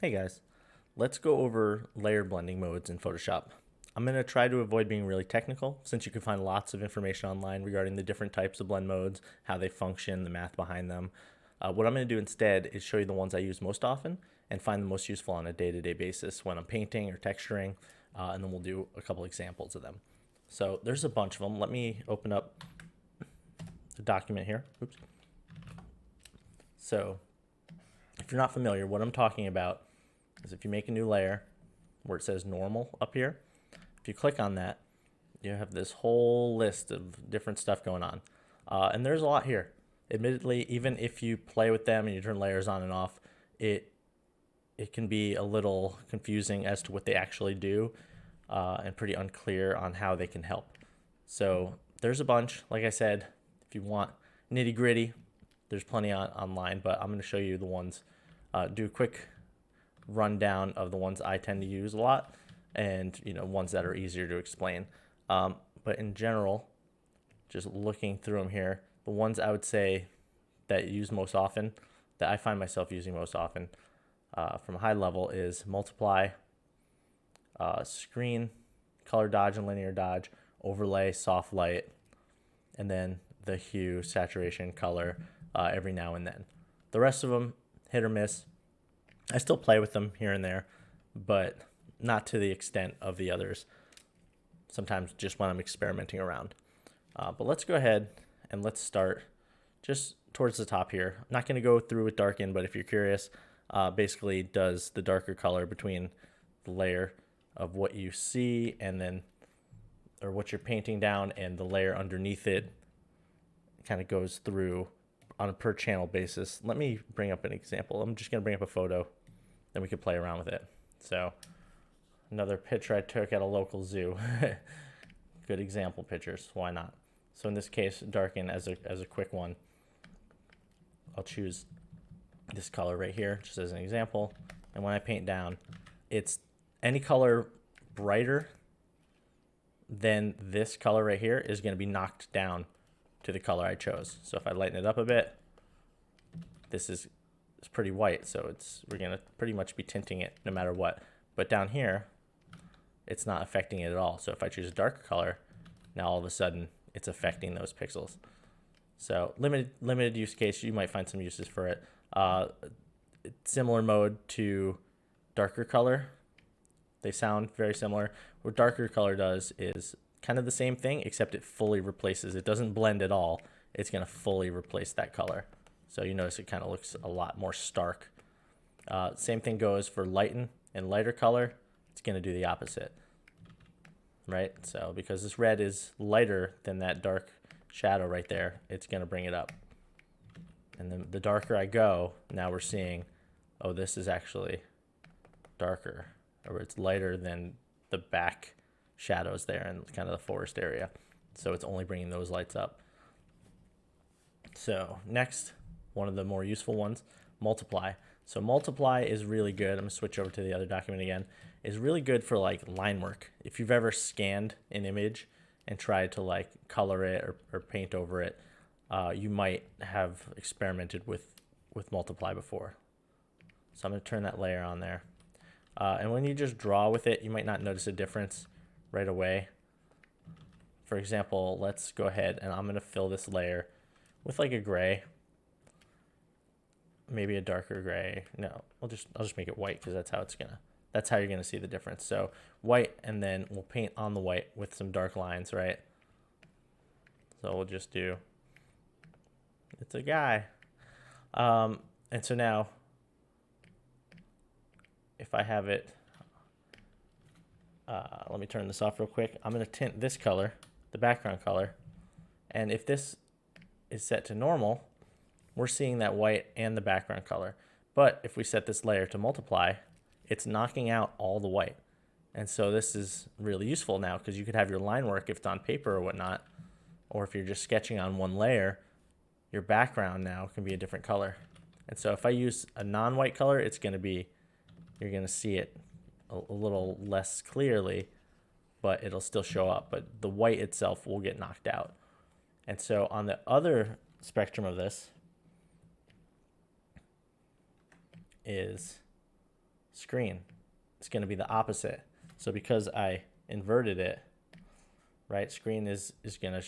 Hey guys, let's go over layer blending modes in Photoshop. I'm going to try to avoid being really technical since you can find lots of information online regarding the different types of blend modes, how they function, the math behind them. What I'm going to do instead is show you the ones I use most often and find the most useful on a day-to-day basis when I'm painting or texturing, and then we'll do a couple examples of them. So there's a bunch of them. Let me open up the document here. Oops. So if you're not familiar, what I'm talking about is if you make a new layer where it says normal up here, if you click on that, you have this whole list of different stuff going on. And there's a lot here. Admittedly, even if you play with them and you turn layers on and off, it can be a little confusing as to what they actually do, and pretty unclear on how they can help. So there's a bunch. Like I said, if you want nitty gritty, there's plenty online, but I'm going to show you the ones, do a quick rundown of the ones I tend to use a lot, and ones that are easier to explain. But in general, just looking through them here, the ones I would say that you use most often, that I find myself using most often, from a high level, is multiply, screen, color dodge and linear dodge, overlay, soft light, and then the hue, saturation, color, every now and then. The rest of them, hit or miss. I still play with them here and there, but not to the extent of the others. Sometimes just when I'm experimenting around. But let's go ahead and let's start just towards the top here. I'm not going to go through with darken, but if you're curious, basically does the darker color between the layer of what you see and then, or what you're painting down, and the layer underneath it kind of goes through on a per channel basis. Let me bring up an example. I'm just going to bring up a photo, then we can play around with it. So another picture I took at a local zoo. Good example pictures, why not? So in this case, darken as a quick one. I'll choose this color right here, just as an example. And when I paint down, it's any color brighter than this color right here is going to be knocked down to the color I chose. So if I lighten it up a bit, this is it's pretty white, so we're going to pretty much be tinting it no matter what. But down here, it's not affecting it at all. So if I choose a darker color, now all of a sudden it's affecting those pixels. So limited use case, you might find some uses for it. Similar mode to darker color. They sound very similar. What darker color does is kind of the same thing, except it fully replaces. It doesn't blend at all. It's going to fully replace that color. So you notice it kind of looks a lot more stark. Same thing goes for lighten and lighter color. It's going to do the opposite, right? So because this red is lighter than that dark shadow right there, it's going to bring it up. And then the darker I go, now we're seeing, oh, this is actually darker, or it's lighter than the back shadows there in kind of the forest area. So it's only bringing those lights up. So next, one of the more useful ones, multiply. So multiply is really good. I'm gonna switch over to the other document again. Is really good for like line work. If you've ever scanned an image and tried to like color it or paint over it, you might have experimented with multiply before. So I'm gonna turn that layer on there. And when you just draw with it, you might not notice a difference right away. For example, let's go ahead and I'm gonna fill this layer with like a gray, maybe a darker gray. No, I'll just make it white because that's how you're gonna see the difference. So white, and then we'll paint on the white with some dark lines, right? So we'll just do, it's a guy. And so now, if I have it, let me turn this off real quick. I'm gonna tint this color, the background color, and if this is set to normal, we're seeing that white and the background color. But if we set this layer to multiply, it's knocking out all the white. And so this is really useful now because you could have your line work if it's on paper or whatnot, or if you're just sketching on one layer, your background now can be a different color. And so if I use a non-white color, it's going to be, you're going to see it a little less clearly, but it'll still show up. But the white itself will get knocked out. And so on the other spectrum of this is screen, it's going to be the opposite. So because I inverted it, right, screen is going to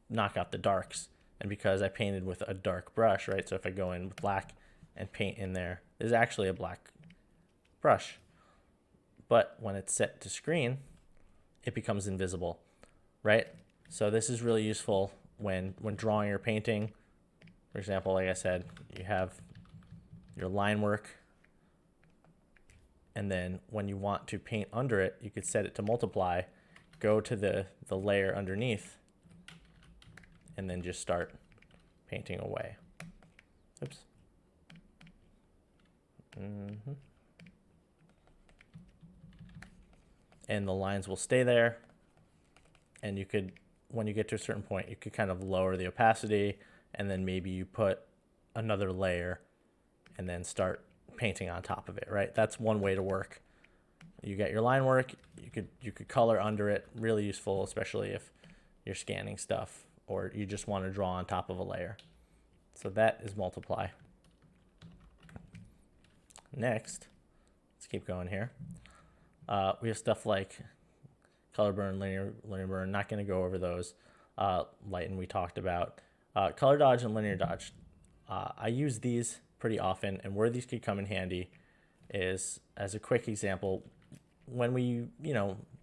knock out the darks. And because I painted with a dark brush, right, so if I go in with black and paint in there, there's actually a black brush. But when it's set to screen, it becomes invisible, right? So this is really useful when drawing or painting. For example, like I said, you have your line work, and then when you want to paint under it, you could set it to multiply, go to the layer underneath, and then just start painting away. Oops. And the lines will stay there. And you could, when you get to a certain point, you could kind of lower the opacity, and then maybe you put another layer and then start painting on top of it, right? That's one way to work. You get your line work, you could color under it, really useful, especially if you're scanning stuff or you just want to draw on top of a layer. So that is multiply. Next, let's keep going here. We have stuff like color burn, linear burn. Not going to go over those. Lighten we talked about. Color dodge and linear dodge. I use these pretty often, and where these could come in handy is, as a quick example, when we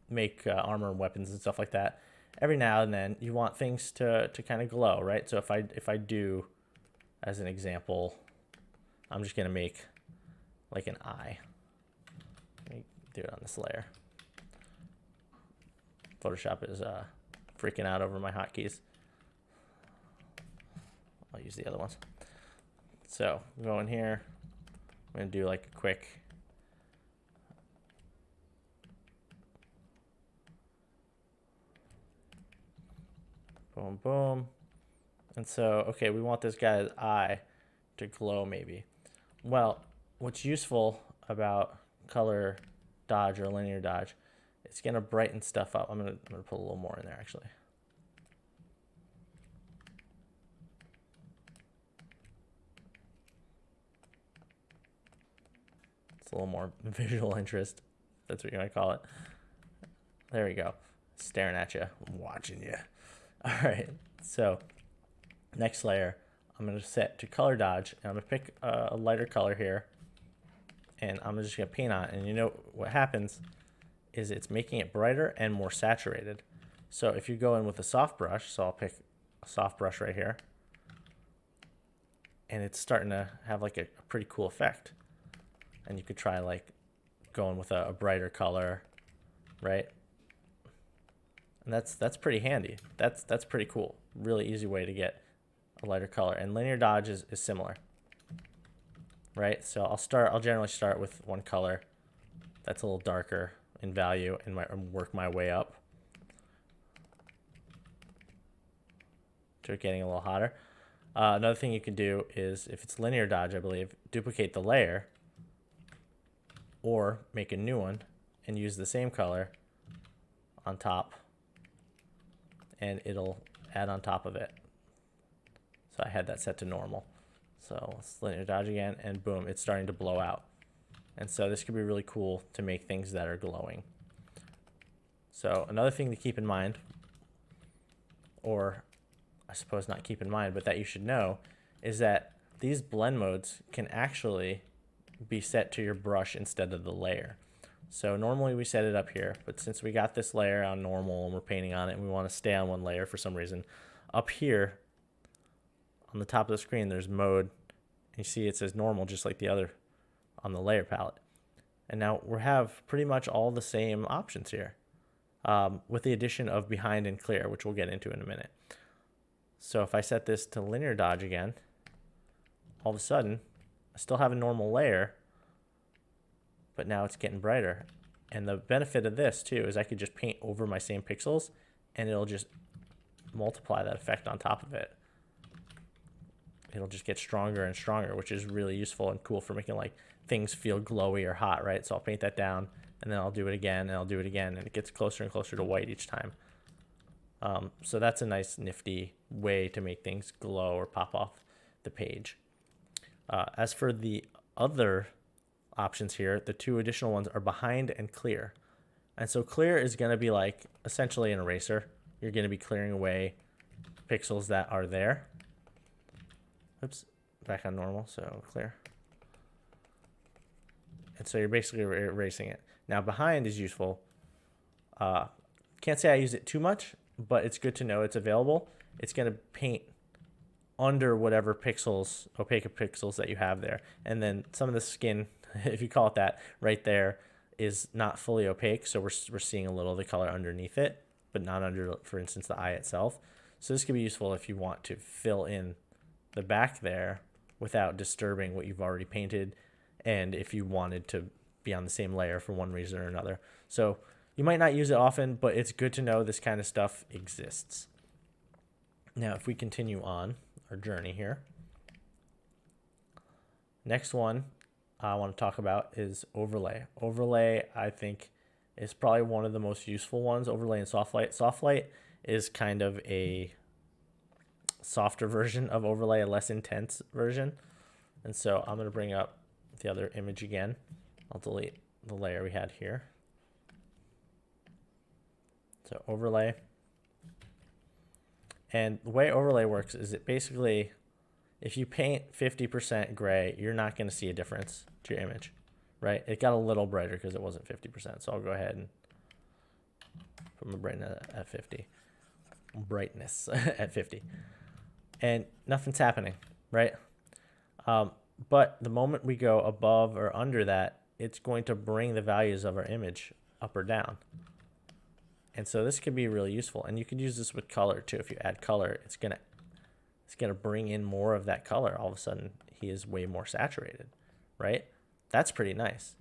make armor and weapons and stuff like that. Every now and then you want things to kind of glow, right? So if I do, as an example, I'm just gonna make like an eye. Let me do it on this layer. Photoshop is freaking out over my hotkeys. I'll use the other ones. So go in here. I'm gonna do like a quick boom, boom. And so, okay, we want this guy's eye to glow maybe. Well, what's useful about color dodge or linear dodge, it's gonna brighten stuff up. I'm gonna put a little more in there actually. It's a little more visual interest, if that's what you might call it. There we go. Staring at you, I'm watching you. All right, so next layer, I'm gonna set to color dodge, and I'm gonna pick a lighter color here, and I'm just gonna paint on it. And you know what happens is it's making it brighter and more saturated. So if you go in with a soft brush, so I'll pick a soft brush right here, and it's starting to have like a pretty cool effect. And you could try like going with a brighter color, right? And that's pretty handy. That's pretty cool. Really easy way to get a lighter color. And linear dodge is similar, right? So I'll generally start with one color that's a little darker in value and work my way up to it getting a little hotter. Another thing you can do is, if it's linear dodge, I believe, duplicate the layer or make a new one and use the same color on top, and it'll add on top of it. So I had that set to normal. So let's linear dodge again, and boom, it's starting to blow out. And so this could be really cool to make things that are glowing. So another thing to keep in mind, or I suppose not keep in mind, but that you should know, is that these blend modes can actually be set to your brush instead of the layer. So normally we set it up here, but since we got this layer on normal and we're painting on it and we want to stay on one layer for some reason, up here on the top of the screen there's mode, and you see it says normal just like the other on the layer palette. And now we have pretty much all the same options here, with the addition of behind and clear, which we'll get into in a minute. So if I set this to linear dodge again, all of a sudden I still have a normal layer, but now it's getting brighter. And the benefit of this too is I could just paint over my same pixels and it'll just multiply that effect on top of it. It'll just get stronger and stronger, which is really useful and cool for making like things feel glowy or hot, right? So I'll paint that down and then I'll do it again and I'll do it again, and it gets closer and closer to white each time. So that's a nice nifty way to make things glow or pop off the page. As for the other options here, the two additional ones are behind and clear. And so clear is going to be like essentially an eraser. You're going to be clearing away pixels that are there. Oops, back on normal, so clear. And so you're basically erasing it. Now behind is useful. Can't say I use it too much, but it's good to know it's available. It's going to paint under whatever pixels, opaque pixels that you have there. And then some of the skin, if you call it that, right there is not fully opaque. So we're seeing a little of the color underneath it, but not under, for instance, the eye itself. So this could be useful if you want to fill in the back there without disturbing what you've already painted, and if you wanted to be on the same layer for one reason or another. So you might not use it often, but it's good to know this kind of stuff exists. Now, if we continue on our journey here, next one I want to talk about is overlay. Overlay, I think, is probably one of the most useful ones. Overlay and soft light. Soft light is kind of a softer version of overlay, a less intense version. And so I'm going to bring up the other image again. I'll delete the layer we had here. So overlay. And the way overlay works is it basically, if you paint 50% gray, you're not going to see a difference to your image, right? It got a little brighter because it wasn't 50%. So I'll go ahead and put my brightness at 50. Brightness at 50. And nothing's happening, right? But the moment we go above or under that, it's going to bring the values of our image up or down. And so this could be really useful. And you could use this with color too. If you add color, it's gonna bring in more of that color. All of a sudden, he is way more saturated, right? That's pretty nice.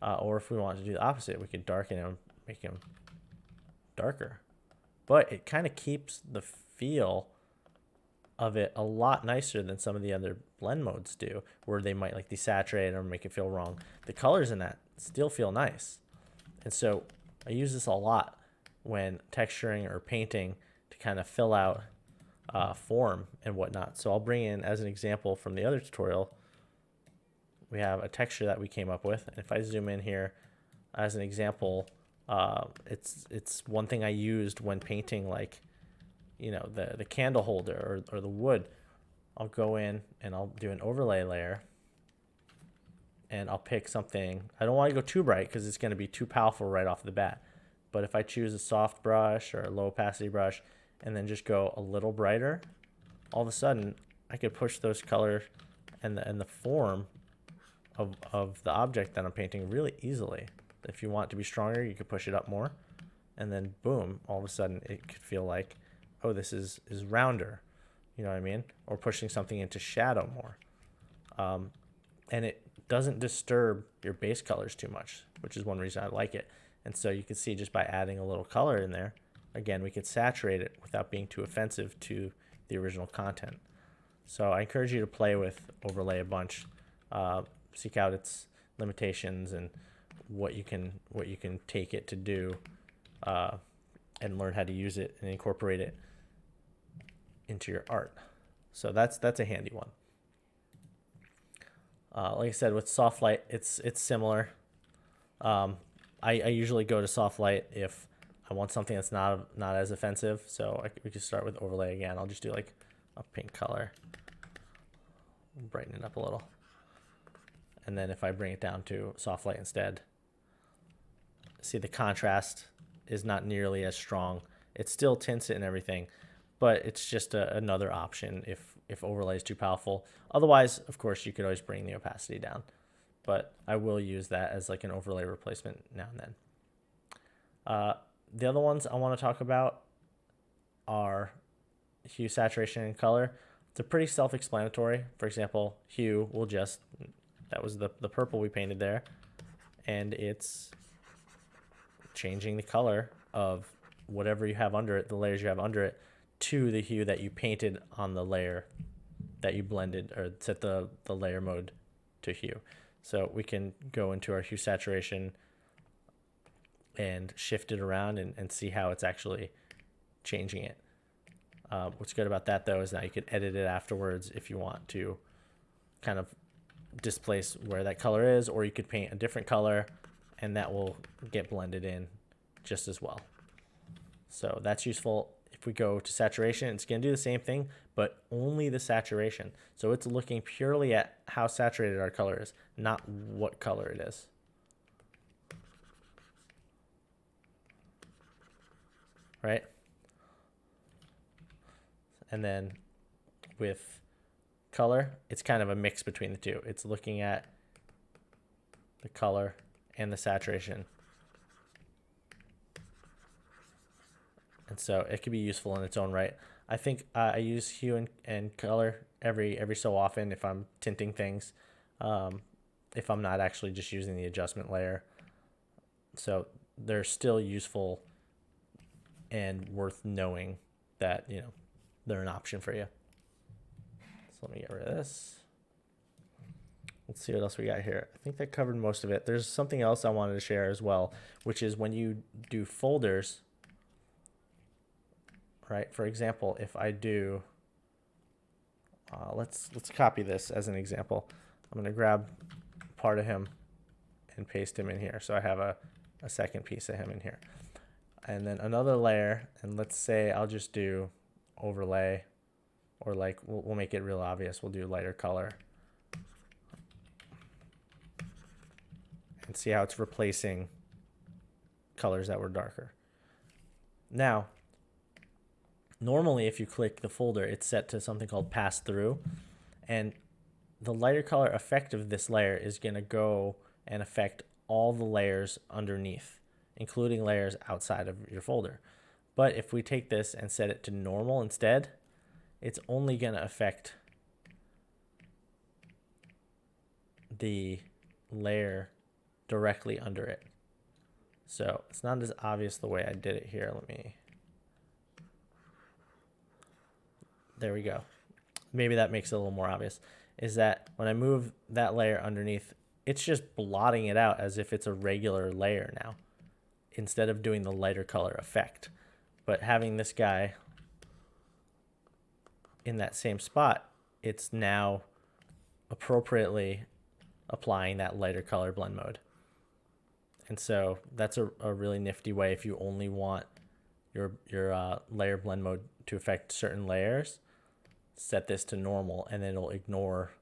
Or if we want to do the opposite, we could darken him, make him darker. But it kind of keeps the feel of it a lot nicer than some of the other blend modes do, where they might like desaturate or make it feel wrong. The colors in that still feel nice. And so I use this a lot when texturing or painting to kind of fill out form and whatnot. So I'll bring in, as an example from the other tutorial, we have a texture that we came up with. And if I zoom in here as an example, it's one thing I used when painting, like, you know, the candle holder or the wood. I'll go in and I'll do an overlay layer, and I'll pick something. I don't want to go too bright because it's going to be too powerful right off the bat. But if I choose a soft brush or a low opacity brush and then just go a little brighter, all of a sudden I could push those colors and the form of the object that I'm painting really easily. If you want it to be stronger, you could push it up more, and then boom, all of a sudden it could feel like, oh, this is rounder, you know what I mean? Or pushing something into shadow more. And it doesn't disturb your base colors too much, which is one reason I like it. And so you can see just by adding a little color in there, again, we could saturate it without being too offensive to the original content. So I encourage you to play with overlay a bunch, seek out its limitations and what you can take it to do, and learn how to use it and incorporate it into your art. So that's a handy one. Like I said, with soft light, it's similar. I usually go to soft light if I want something that's not as offensive. So we can start with overlay again. I'll just do like a pink color, brighten it up a little. And then if I bring it down to soft light instead, see the contrast is not nearly as strong. It still tints it and everything, but it's just another option if overlay is too powerful. Otherwise, of course, you could always bring the opacity down. But I will use that as like an overlay replacement now and then. The other ones I want to talk about are hue, saturation, and color. They're pretty self-explanatory. For example, hue will just, that was the purple we painted there, and it's changing the color of whatever you have under it, the layers you have under it, to the hue that you painted on the layer that you blended or set the layer mode to hue. So we can go into our hue saturation and shift it around and see how it's actually changing it. What's good about that though is now you can edit it afterwards if you want to kind of displace where that color is, or you could paint a different color and that will get blended in just as well. So that's useful. If we go to saturation, it's going to do the same thing, but only the saturation. So it's looking purely at how saturated our color is, not what color it is. Right? And then with color, it's kind of a mix between the two. It's looking at the color and the saturation. And so it could be useful in its own right. I think I use hue and color every so often if I'm tinting things, if I'm not actually just using the adjustment layer. So they're still useful and worth knowing that, you know, they're an option for you. So let me get rid of this. Let's see what else we got here. I think that covered most of it. There's something else I wanted to share as well, which is when you do folders, right? For example, if I do, let's copy this as an example. I'm going to grab part of him and paste him in here. So I have a second piece of him in here. And then another layer, and let's say I'll just do overlay, or like we'll make it real obvious. We'll do lighter color. And see how it's replacing colors that were darker. Now, normally if you click the folder, it's set to something called pass through, and the lighter color effect of this layer is going to go and affect all the layers underneath, including layers outside of your folder. But if we take this and set it to normal instead, it's only going to affect the layer directly under it. So it's not as obvious the way I did it here. There we go. Maybe that makes it a little more obvious. Is that when I move that layer underneath, it's just blotting it out as if it's a regular layer now, instead of doing the lighter color effect. But having this guy in that same spot, it's now appropriately applying that lighter color blend mode. And so that's a really nifty way if you only want your layer blend mode to affect certain layers. Set this to normal, and then it'll ignore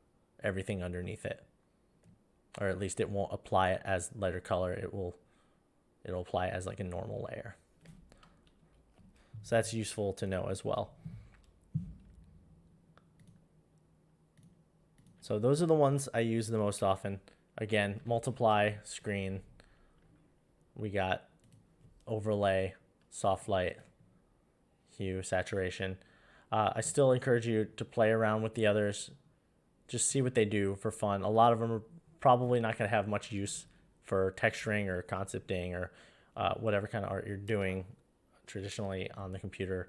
everything underneath it, or at least it won't apply it as lighter color. It'll apply it as like a normal layer. So that's useful to know as well. So those are the ones I use the most often. Again, multiply, screen. We got overlay, soft light, hue, saturation. I still encourage you to play around with the others. Just see what they do for fun. A lot of them are probably not going to have much use for texturing or concepting or whatever kind of art you're doing traditionally on the computer.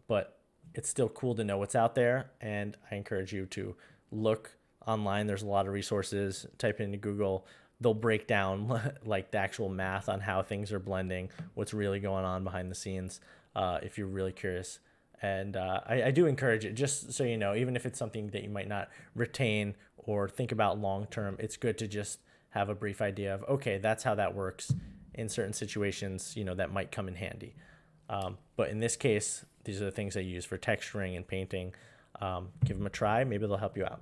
But it's still cool to know what's out there, and I encourage you to look online. There's a lot of resources. Type into Google. They'll break down like the actual math on how things are blending, what's really going on behind the scenes, if you're really curious. And I do encourage it, just so you know, even if it's something that you might not retain or think about long term, it's good to just have a brief idea of, okay, that's how that works in certain situations, you know, that might come in handy. But in this case, these are the things I use for texturing and painting. Give them a try. Maybe they'll help you out.